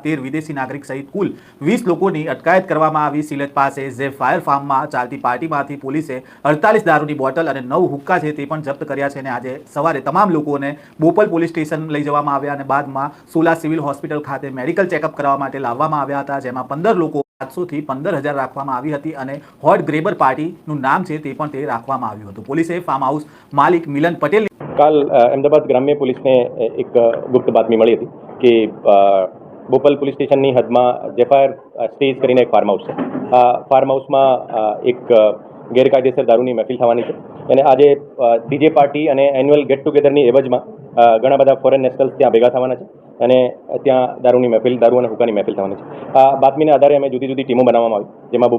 13 વિદેશી નાગરિક સહિત કુલ 20 લોકોની અટકાયત કરવામાં આવી। સિલેટ પાસે જે ફાયર ફાર્મમાં ચાલતી પાર્ટીમાંથી પોલીસે 48 દારૂની બોટલ અને 9 હુક્કા છે તે પણ જપ્ત કર્યા છે અને આજે સવારે તમામ લોકોને બોપલ પોલીસ સ્ટેશન લઈ જવામાં આવ્યા અને બાદમાં સોલા સિવિલ હોસ્પિટલ ખાતે મેડિકલ ચેકઅપ કરવા માટે લાવવામાં આવ્યા હતા, જેમાં 15 લોકો 700 થી 15,000 રાખવામાં આવી હતી અને હોટ ગ્રેબર પાર્ટીનું નામ છે તે પણ તે રાખવામાં આવ્યું હતું। પોલીસે ફાર્મ હાઉસ માલિક મિલન પટેલ કાલ અમદાવાદ ગ્રામ્ય પોલીસને એક ગુપ્ત બાતમી મળી હતી કે બોપલ પોલીસ સ્ટેશનની હદમાં જેફાયર સ્ટેજ કરીને એક ફાર્મ હાઉસ છે। આ ફાર્મ હાઉસમાં એક ગેરકાયદેસર દારૂની મહેફિલ થવાની છે અને આજે ડીજે પાર્ટી અને એન્યુઅલ ગેટ ટુગેધરની એવજમાં ઘણા બધા ફોરેન નેશનલ્સ ત્યાં ભેગા થવાના છે અને ત્યાં દારૂની મહેફિલ, દારૂ અને હુક્કાની મહેફિલ થવાની છે। આ બાતમીના આધારે અમે જુદી જુદી ટીમો બનાવવામાં આવી, જેમાં